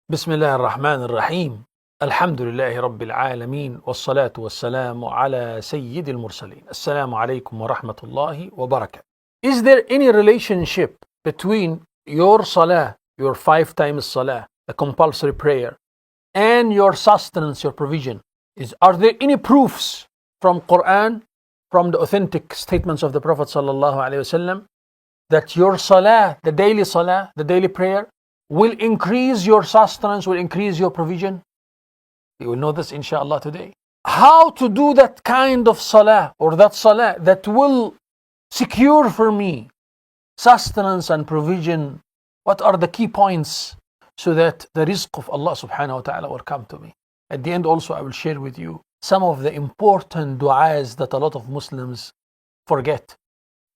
بسم الله الرحمن الرحيم. الحمد لله رب العالمين والصلاة والسلام على سيد المرسلين. السلام عليكم ورحمة الله وبركاته. Is there any relationship between your salah, your 5 times salah, the compulsory prayer, and your sustenance, your provision? Are there any proofs from Quran, from the authentic statements of the Prophet sallallahu alaihi wasallam, that your salah, the daily prayer, will increase your sustenance, will increase your provision? We will know this inshallah today. How to do that kind of salah, or that salah that will secure for me sustenance and provision. What are the key points so that the rizq of Allah subhanahu wa ta'ala will come to me? At the end also I will share with you some of the important du'as that a lot of Muslims forget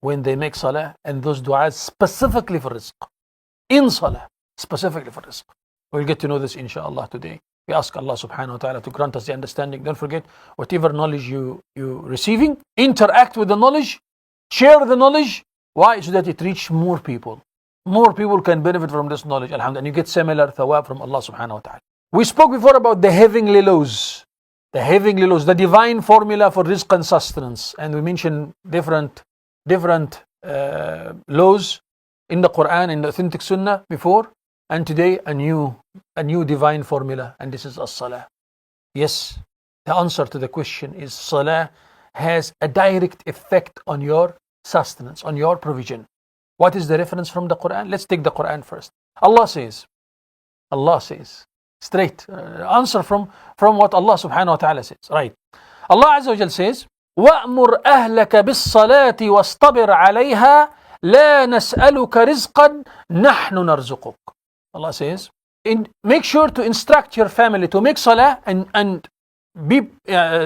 when they make salah, and those du'as specifically for rizq. In salah, specifically for rizq. We'll get to know this inshallah today. We ask Allah subhanahu wa ta'ala to grant us the understanding. Don't forget, whatever knowledge you're receiving, interact with the knowledge, share the knowledge. Why? So that it reaches more people. More people can benefit from this knowledge, alhamdulillah, and you get similar thawab from Allah subhanahu wa ta'ala. We spoke before about the heavenly laws. The heavenly laws, the divine formula for rizq and sustenance. And we mentioned different laws in the Quran, in the authentic sunnah before. And today a new divine formula, and this is as-salah. Yes, the answer to the question is salah has a direct effect on your sustenance, on your provision. What is the reference from the Quran? Let's take the Quran first. Allah says, straight answer from what Allah subhanahu wa ta'ala says. Right. Allah Azza wa Jal says, وَأْمُرْ أَهْلَكَ بِالصَّلَاةِ وَاصْطَبِرْ عَلَيْهَا لَا نَسْأَلُكَ رِزْقًا نَحْنُ نَرْزُقُكَ. Allah says, make sure to instruct your family to make salah and be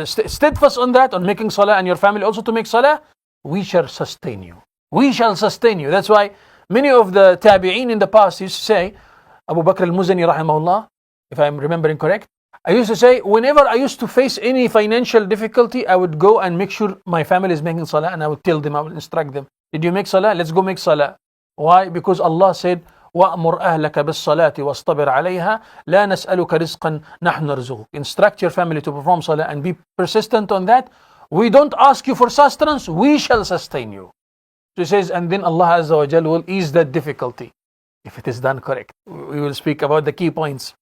steadfast on that, on making salah, and your family also to make salah. We shall sustain you. We shall sustain you. That's why many of the tabi'een in the past used to say, Abu Bakr al-Muzani rahimahullah, if I'm remembering correct, I used to say, whenever I used to face any financial difficulty, I would go and make sure my family is making salah, and I would tell them, I would instruct them, did you make salah? Let's go make salah. Why? Because Allah said, وَأْمُرْ أَهْلَكَ بِالصَّلَاةِ وَاصْطَبِرْ عَلَيْهَا لَا نَسْأَلُكَ رِزْقًا نَحْنُ نَرْزُقُكَ. Instruct your family to perform salah and be persistent on that. We don't ask you for sustenance, we shall sustain you. So he says, and then Allah Azza wa Jal will ease that difficulty if it is done correct. We will speak about the key points,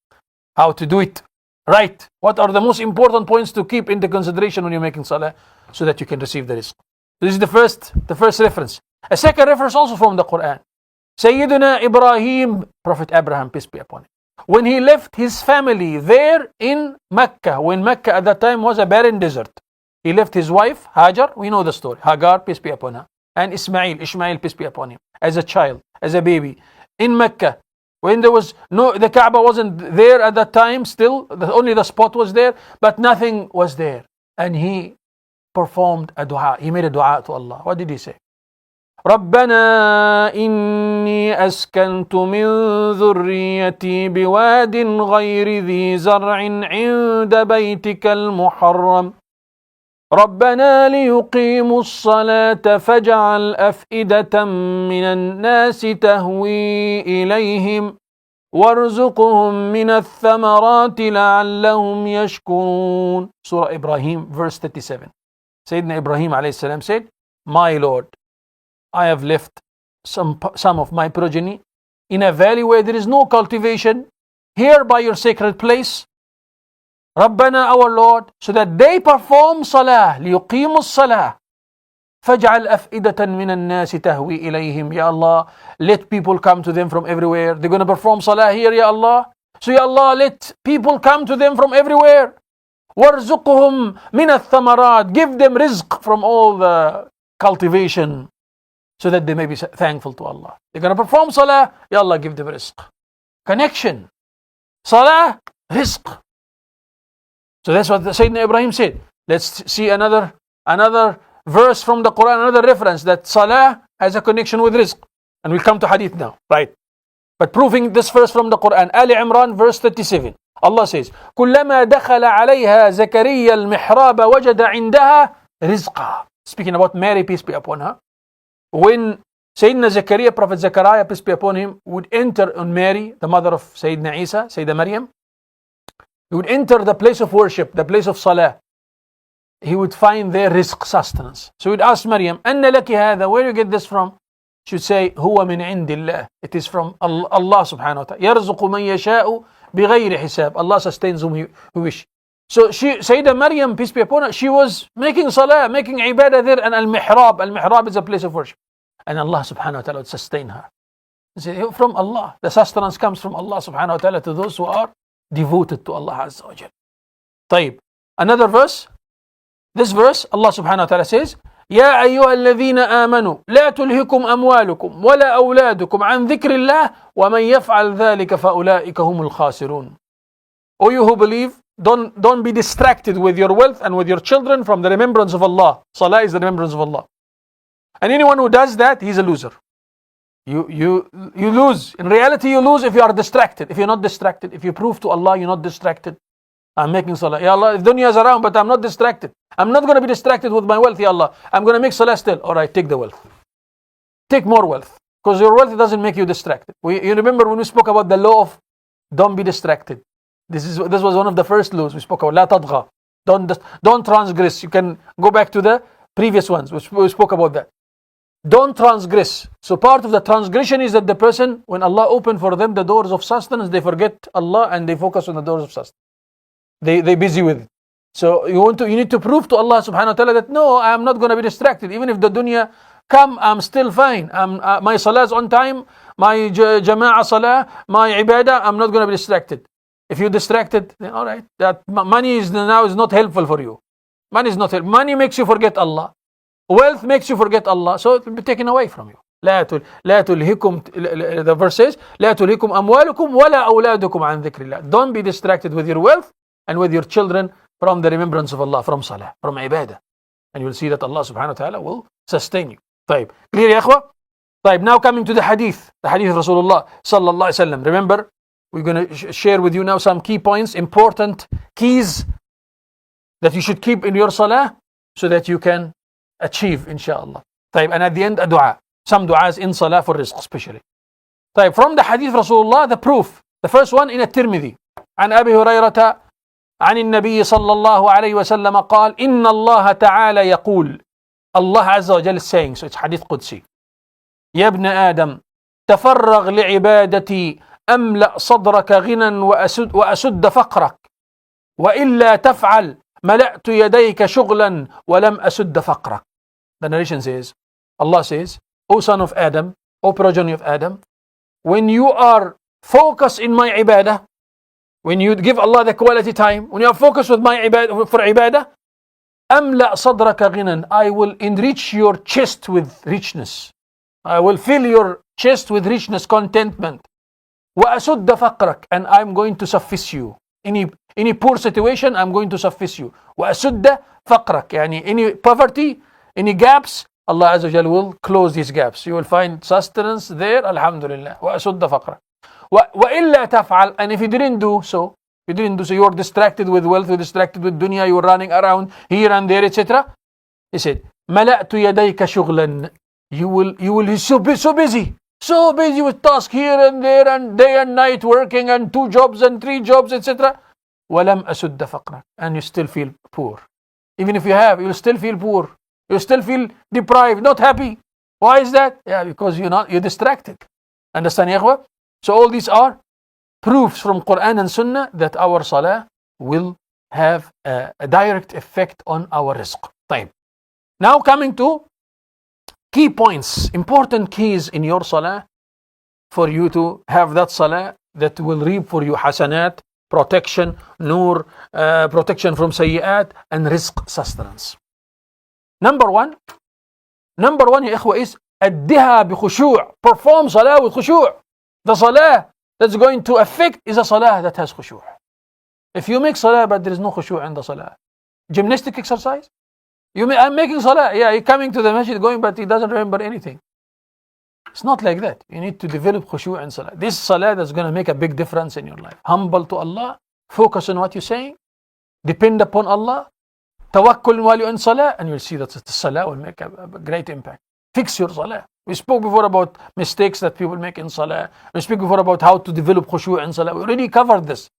how to do it right. What are the most important points to keep into consideration when you're making salah so that you can receive the rizq. This is the first reference. A second reference also from the Quran. Sayyidina Ibrahim, Prophet Abraham, peace be upon him, when he left his family there in Mecca, when Mecca at that time was a barren desert, he left his wife, Hajar, we know the story, Hagar, peace be upon her, and Ishmael, peace be upon him, as a child, as a baby, in Mecca, when there was the Kaaba wasn't there at that time still, only the spot was there, but nothing was there. And he performed a dua, he made a dua to Allah. What did he say? ربنا إني أسكنت من ذريتي بواد غير ذي زرع عند بيتك المحرم ربنا ليقيموا الصلاة فاجعل أفئدة من الناس تهوي إليهم وارزقهم من الثمرات لعلهم يشكرون. Surah Ibrahim, verse 37. Sayyidina Ibrahim alayhi salam said, my Lord, I have left some of my progeny in a valley where there is no cultivation, here by your sacred place, Rabbana, our Lord, so that they perform salah, ليقيموا الصلاة, فاجعل أفئدة من الناس تهوي إليهم. Ya Allah, let people come to them from everywhere. They're going to perform salah here, Ya Allah. So Ya Allah, let people come to them from everywhere. وارزقهم من الثمرات, give them rizq from all the cultivation, so that they may be thankful to Allah. They're going to perform salah, Ya Allah, give them rizq. Connection. Salah, rizq. So that's what Sayyidina Ibrahim said. Let's see another verse from the Quran, another reference that salah has a connection with rizq. And we'll come to hadith now, right? But proving this verse from the Quran, Ali Imran, verse 37. Allah says, كُلَّمَا دَخَلَ عَلَيْهَا زَكَرِيَّا الْمِحْرَابَ وَجَدَ عِنْدَهَا رِزْقًا. Speaking about Mary, peace be upon her. When Sayyidina Zakaria, Prophet Zechariah, peace be upon him, would enter on Mary, the mother of Sayyidina Isa, Sayyidina Maryam. He would enter the place of worship, the place of salah. He would find there rizq, sustenance. So he would ask Maryam, أَنَّ لَكِ هَذَا, where do you get this from? She would say, هُوَ مِنْ عِنْدِ اللَّهِ, it is from Allah subhanahu wa ta'ala. يَرْزُقُ مَنْ يَشَاءُ بِغَيْرِ حِسَابٍ, Allah sustains whom He wish. So Sayyidina Maryam, peace be upon her, she was making salah, making ibadah there, and al-mihrab is a place of worship. And Allah subhanahu wa ta'ala would sustain her. From Allah, the sustenance comes from Allah subhanahu wa ta'ala to those who are devoted to Allah Azza wa Jal. طيب, another verse. This verse, Allah subhanahu wa ta'ala says, يا أيها الذين آمنوا لا تلهكم أموالكم ولا أولادكم عن ذكر الله ومن يفعل ذلك فأولئك هم الخاسرون. O you who believe, don't be distracted with your wealth and with your children from the remembrance of Allah. Salah is the remembrance of Allah. And anyone who does that, he's a loser. You lose. In reality, you lose if you are distracted. If you're not distracted, if you prove to Allah you're not distracted. I'm making salah. Ya Allah, dunya is around, but I'm not distracted. I'm not going to be distracted with my wealth, Ya Allah. I'm going to make salah still. Alright, take the wealth. Take more wealth. Because your wealth doesn't make you distracted. You remember when we spoke about the law of don't be distracted. This was one of the first laws we spoke about. La tadgha. Don't transgress. You can go back to the previous ones, which we spoke about that. Don't transgress. So part of the transgression is that the person, when Allah opened for them the doors of sustenance, they forget Allah and they focus on the doors of sustenance. They busy with it. So you need to prove to Allah subhanahu wa ta'ala that no, I am not going to be distracted. Even if the dunya come, I'm still fine. My salah is on time, my jama'ah salah, my ibadah, I'm not going to be distracted. If you're distracted, then alright, that money is not helpful for you. Money is not helpful. Money makes you forget Allah. Wealth makes you forget Allah, so it will be taken away from you. لا تلهكم, the verse says, لا تلهكم أموالكم ولا أولادكم عن ذكر الله. Don't be distracted with your wealth and with your children from the remembrance of Allah, from salah, from ibadah. And you will see that Allah subhanahu wa ta'ala will sustain you. طيب, clear يا إخوة? طيب, now coming to the hadith of Rasulullah sallallahu alaihi wasallam. Remember, we're going to share with you now some key points, important keys that you should keep in your salah so that you can achieve, inshallah. طيب, and at the end, a dua. Some du'as in salah for rizq, especially. طيب, from the hadith of Rasulullah, the proof. The first one in الترمذي. عن أبي هريرة عن النبي صلى الله عليه وسلم قال إن الله تعالى يقول, Allah Azza wa Jal is saying, so it's hadith Qudsi, يا ابن آدم تفرغ لعبادتي أملأ صدرك غنى وأسد فقرك وإلا تفعل ملأت يديك شغلا ولم أسد فقرك. The narration says, Allah says, O son of Adam, O progeny of Adam, when you are focused in my ibadah, when you give Allah the quality time, when you are focused with my ibadah, for ibadah, أملأ صدرك غنى, I will enrich your chest with richness. I will fill your chest with richness, contentment. وأسد فقرك, and I'm going to suffice you. Any poor situation, I'm going to suffice you. وأسد فقرك, يعني any poverty, any gaps, Allah Azza wa Jal will close these gaps. You will find sustenance there, alhamdulillah. وأسد فقرك. وإلا تفعل, and if you didn't do so, you are distracted with wealth, you're distracted with dunya, you're running around here and there, etc. He said, ملأت يديك شغلا, you will be so busy with tasks here and there and day and night working and 2 jobs and 3 jobs, etc. ولم أسد فقرك, and you still feel poor. Even if you have, you'll still feel poor. You still feel deprived, not happy. Why is that? Yeah, because you're distracted. Understand, ya ikhwah? So all these are proofs from Quran and Sunnah that our salah will have a direct effect on our rizq. طيب. Now coming to key points, important keys in your salah for you to have that salah that will reap for you hasanat, protection, nur, protection from sayyi'at, and rizq, sustenance. Number one, ya ikhwa, is addiha bi khushu'. Perform salah with khushu'. The salah that's going to affect is a salah that has khushu'. If you make salah but there is no khushu' in the salah, gymnastic exercise, I'm making salah, yeah, you're coming to the masjid going, but he doesn't remember anything. It's not like that. You need to develop khushu' in salah. This salah that's going to make a big difference in your life. Humble to Allah, focus on what you're saying, depend upon Allah, tawakkul while you're in salah, and you'll see that the salah will make a great impact. Fix your salah. We spoke before about mistakes that people make in salah. We spoke before about how to develop khushu' in salah. We already covered this.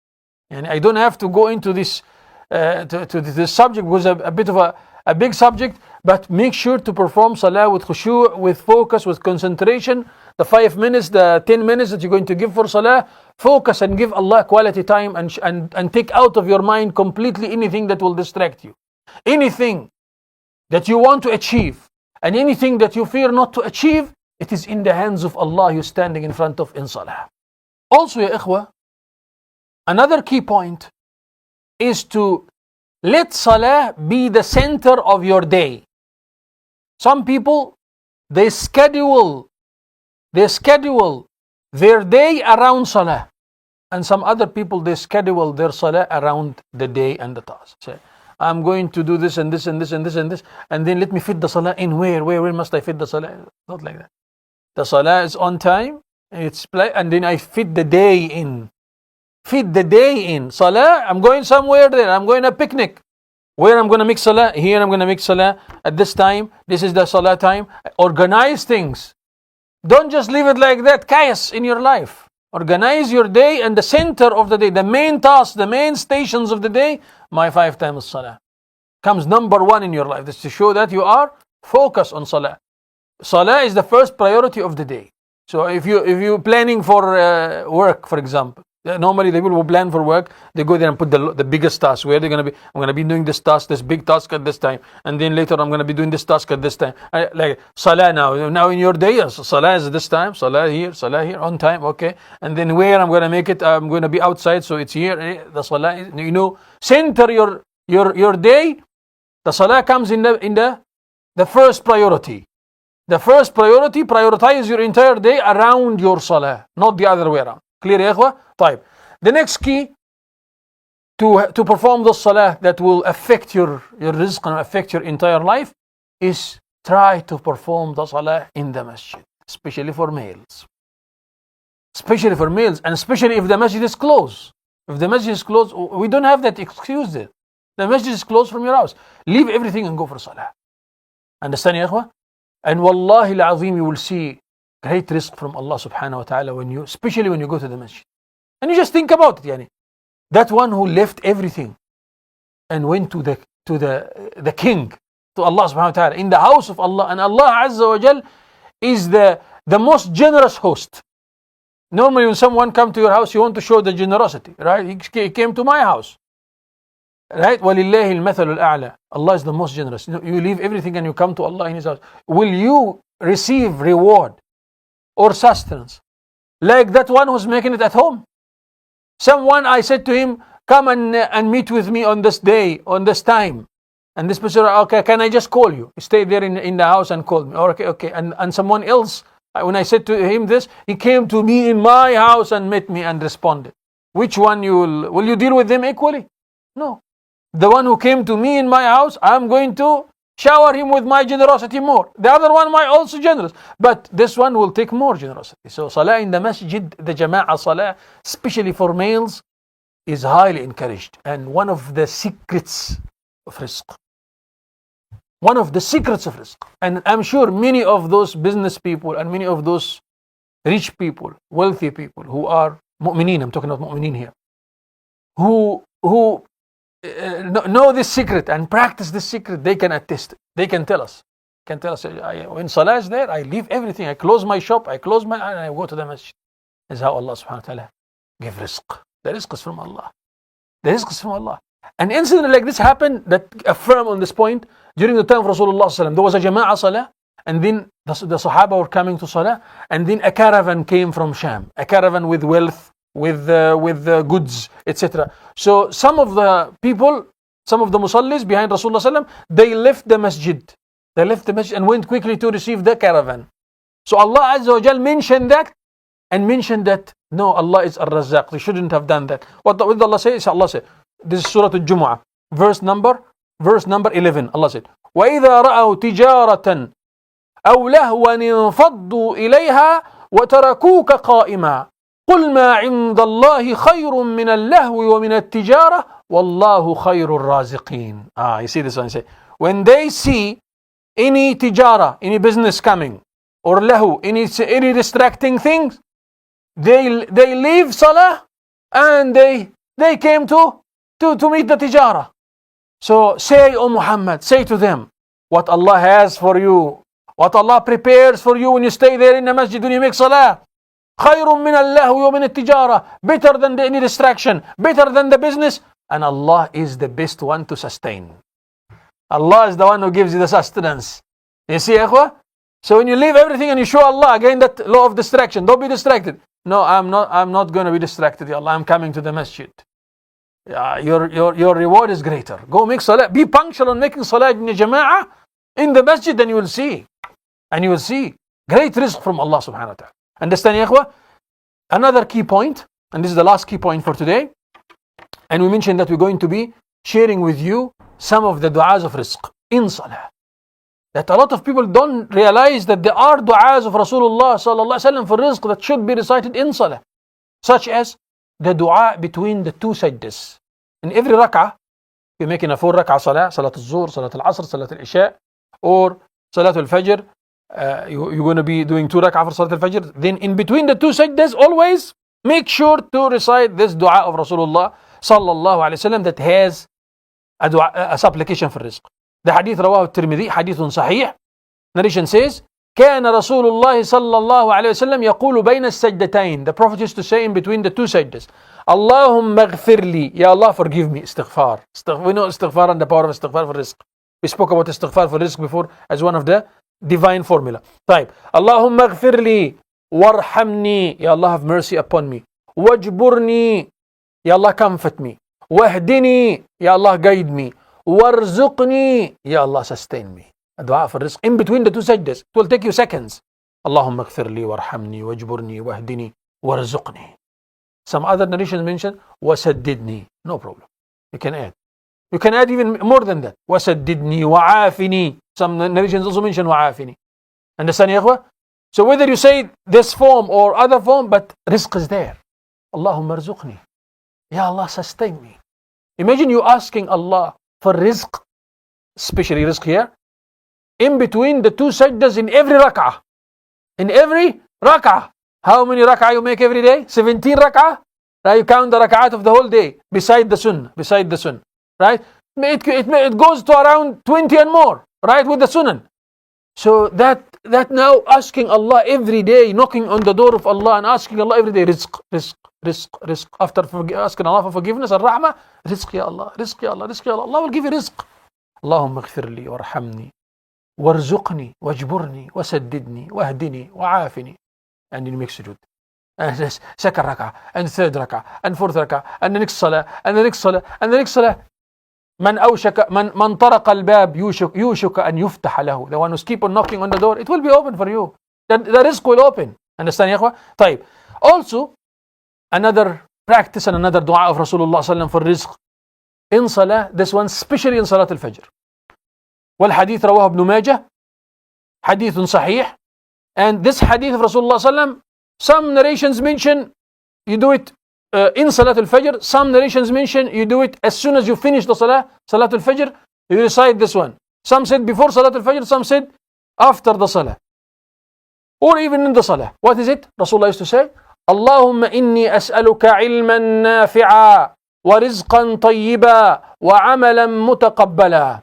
And I don't have to go into this to this subject, was a bit of a big subject, but make sure to perform salah with khushu', with focus, with concentration. The 5 minutes, the 10 minutes that you're going to give for salah, focus and give Allah quality time and take out of your mind completely anything that will distract you. Anything that you want to achieve and anything that you fear not to achieve, it is in the hands of Allah you're standing in front of in salah. Also, ya ikhwa, another key point is to let salah be the center of your day. Some people, they schedule their day around salah. And some other people, they schedule their salah around the day and the task. Say, I'm going to do this and this and this and this and this, and then let me fit the salah in where must I fit the salah? Not like that. The salah is on time, and then I fit the day in. Fit the day in. Salah, I'm going somewhere there. I'm going a picnic. Where I'm going to make salah? Here I'm going to make salah at this time. This is the salah time. Organize things. Don't just leave it like that, chaos in your life. Organize your day and the center of the day, the main task, the main stations of the day. My 5 times salah comes number 1 in your life. This is to show that you are focused on salah. Salah is the first priority of the day. So if you're planning for work, for example, normally the people who plan for work, they go there and put the biggest task. Where they're going to be, I'm going to be doing this task, this big task at this time, and then later I'm going to be doing this task at this time. Like salah now in your day, salah is this time, salah here, on time, okay. And then where I'm going to make it, I'm going to be outside, so it's here. The salah is, center your day. The salah comes in the first priority. The first priority, prioritize your entire day around your salah, not the other way around. Clear, ya ikhwa? طيب. The next key to perform the salah that will affect your rizq and affect your entire life is try to perform the salah in the masjid, especially for males. Especially for males, and especially if the masjid is closed. If the masjid is closed, we don't have that excuse there. The masjid is closed from your house. Leave everything and go for salah. Understand, ya ikhwa? And wallahi al-azim, you will see great risk from Allah subhanahu wa ta'ala especially when you go to the masjid. And you just think about it, yani. That one who left everything and went to the king, to Allah subhanahu wa ta'ala, in the house of Allah, and Allah azza wa jal is the most generous host. Normally when someone comes to your house, you want to show the generosity, right? He came to my house. Right? وَلِلَّهِ الْمَثَلُ الْأَعْلَى. Allah is the most generous. You leave everything and you come to Allah in His house. Will you receive reward or sustenance like that one who's making it at home? Someone, I said to him, come and meet with me on this day, on this time. And this person, okay, can I just call you? Stay there in the house and call me. Okay. And someone else, when I said to him this, he came to me in my house and met me and responded. Which one will you deal with them equally? No. The one who came to me in my house, I'm going to shower him with my generosity more. The other one might also generous, but this one will take more generosity. So salah in the masjid, the jama'ah salah, especially for males, is highly encouraged. And one of the secrets of rizq. One of the secrets of rizq. And I'm sure many of those business people and many of those rich people, wealthy people who are mu'mineen, I'm talking about mu'mineen here, who know this secret and practice this secret, they can attest. They can tell us. When salah is there, I leave everything. I close my shop, I close my eye, and I go to the masjid. That's how Allah subhanahu wa ta'ala give rizq. The rizq is from Allah. The rizq is from Allah. An incident like this happened that affirm on this point during the time of Rasulullah sallallahu alaihi wasallam. There was a jama'ah salah, and then the Sahaba were coming to salah, and then a caravan came from Sham, a caravan with wealth, with goods, etc. So some of the people, some of the musallis behind Rasulullah sallallahu alaihi wasallam, they left the masjid. They left the masjid and went quickly to receive the caravan. So Allah Azza wa Jal mentioned that no, Allah is Ar-Razzaq. They shouldn't have done that. What did Allah say? Allah said, this is Surah Al-Jumu'ah, verse number 11. Allah said, وَإِذَا رَأَوْا تِجَارَةً أَوْ لَهْوًا انفَضُّوا إِلَيْهَا وَتَرَكُوكَ قَائِمًا قُلْ مَا عِنْدَ اللَّهِ خَيْرٌ مِنَ اللَّهْوِ وَمِنَ التِّجَارَةِ وَاللَّهُ خَيْرُ الرَّازِقِينَ. You see this one? Say, when they see any tijara, any business coming, or lahu, any distracting things, they leave salah and they came to meet the tijara. So say, O Muhammad, say to them what Allah has for you, what Allah prepares for you when you stay there in the masjid, when you make salah. خير من اللهو ومن التجارة, better than any distraction, better than the business, and Allah is the best one to sustain. Allah is the one who gives you the sustenance. You see, ikhwah? So when you leave everything and you show Allah, again that law of distraction, don't be distracted. No, I'm not going to be distracted, Ya Allah, I'm coming to the masjid. Your reward is greater. Go make salah, be punctual on making salah in the jama'ah, in the masjid, then you will see. And you will see great rizq from Allah subhanahu wa ta'ala. Understand, ya ikhwah? Another key point, and this is the last key point for today, and we mentioned that we're going to be sharing with you some of the du'as of rizq in salah. That a lot of people don't realize that there are du'as of Rasulullah sallallahu alaihi wasallam for rizq that should be recited in salah, such as the du'a between the two sajdas. In every rak'ah, you're making a 4 rak'ah salah, salat al-zuhr, salat al-asr, salat al-isha, or salat al-fajr, you're going to be doing 2 rak'ah for salat al-fajr. Then in between the two sajdas, always make sure to recite this du'a of Rasulullah sallallahu alaihi wasallam that has a supplication for rizq. The hadith رواه الترمذي, hadithun sahih. Narration says, كان رسول الله صلى الله عليه وسلم يقول بين السجدتين. The Prophet used to say in between the two sajdas, اللهم اغفر لي, Ya Allah forgive me, istighfar. We know istighfar and the power of istighfar for rizq. We spoke about istighfar for rizq before as one of the divine formula. طيب, اللهم اغفر لي وارحمني, Ya Allah have mercy upon me. واجبرني, Ya Allah comfort me. واهدني, Ya Allah guide me. وارزقني, Ya Allah sustain me. A dua for rizq in between the two sajdas. It will take you seconds. اللهم اغفر لي وارحمني واجبرني واهدني وارزقني. Some other narrations mention وسددني. No problem. You can add. You can add even more than that. وسددني وعافني. Some narrations also mention وعافني. Understand, ya ikhwah? So whether you say this form or other form, but rizq is there. اللهم ارزقني. Ya Allah sustain me. Imagine you asking Allah for rizq, especially rizq here, in between the two sajdas in every rak'ah. In every rak'ah. How many rak'ah you make every day? 17 rak'ah. Now you count the rak'ahs of the whole day beside the sunnah. Right? It goes to around 20 and more. Right? With the sunnah. So that now asking Allah every day, knocking on the door of Allah and asking Allah every day, rizq. After asking Allah for forgiveness and rahmah, rizq ya Allah, rizq ya Allah, rizq ya Allah. Allah will give you rizq. اللهم اغفر لي وارحمني وارزقني واجبرني وسددني واهدني وعافني. And then you make sujood. And second rak'ah, and third rak'ah, and fourth rak'ah, and the next salah, and the next salah, and the next salah. من طرق الباب يوشك أن يفتح له. The one who's keep on knocking on the door, it will be open for you. The rizq will open. Understand, ya ikhwah? طيب. Also, another practice and another dua of Rasulullah sallallahu alaihi wasallam for rizq in salah, this one especially in salat al-fajr. والحديث رواه ابن ماجه, حديث صحيح. And this hadith of Rasulullah sallam, some narrations mention you do it in Salat al-Fajr. Some narrations mention you do it as soon as you finish the Salat al-Fajr, you recite this one. Some said before Salat al-Fajr, some said after the Salah. Or even in the Salah. What is it? Rasulullah used to say, اللهم إني أسألك علما نافعا ورزقا طيبا وعملا متقبلا.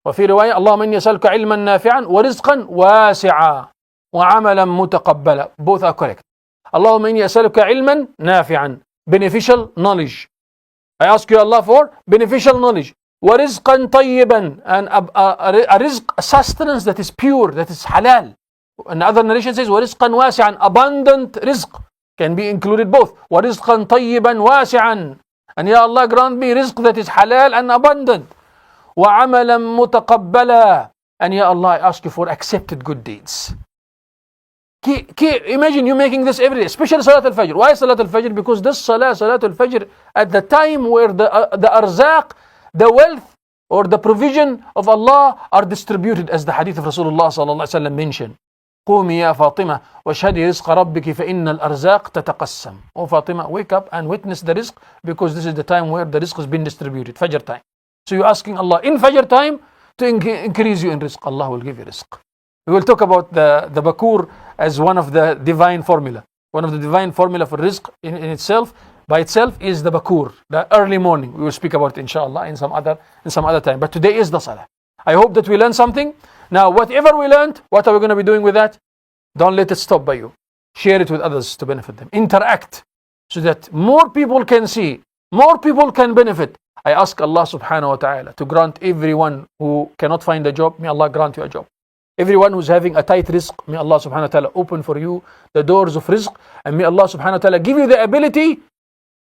وفي رواية اللهم إني أسألك علما نافعا ورزقا واسعا وعملا متقبلا. Both are correct. اللهم إني أسألك علما نافعا, beneficial knowledge. I ask you Allah for beneficial knowledge. ورزقا طيبا, and a rizq, a sustenance that is pure, that is halal. Another narration says ورزقا واسعا, abundant rizq can be included both. ورزقا طيبا واسعا, and Ya Allah grant me rizq that is halal and abundant. وعملا متقبلا, and Ya Allah I ask you for accepted good deeds. Imagine you making this every day, especially Salat al-Fajr. Why Salat al-Fajr? Because this Salat al-Fajr, at the time where the arzaq, the wealth or the provision of Allah are distributed, as the hadith of Rasulullah sallallahu alaihi wasallam mentioned. قومي يا فاطمة واشهدي رزق ربك فإن الأرزاق تتقسم. Oh Fatima, wake up and witness the rizq, because this is the time where the rizq has been distributed, Fajr time. So you're asking Allah in Fajr time to increase you in rizq. Allah will give you rizq. We will talk about the bakur as one of the divine formula. One of the divine formula for rizq in itself, by itself, is the bakur, the early morning. We will speak about it, inshallah, in some other time. But today is the salah. I hope that we learn something. Now, whatever we learned, what are we going to be doing with that? Don't let it stop by you. Share it with others to benefit them. Interact so that more people can see, more people can benefit. I ask Allah subhanahu wa ta'ala to grant everyone who cannot find a job, may Allah grant you a job. Everyone who's having a tight rizq, may Allah subhanahu wa ta'ala open for you the doors of rizq, and may Allah subhanahu wa ta'ala give you the ability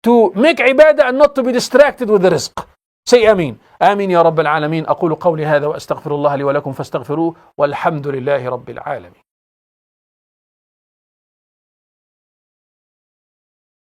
to make ibadah and not to be distracted with the rizq. Say Ameen. Ameen ya Rabbil Alameen. أقول قولي هذا وأستغفر الله لي ولكم فاستغفروه والحمد لله رب العالمين.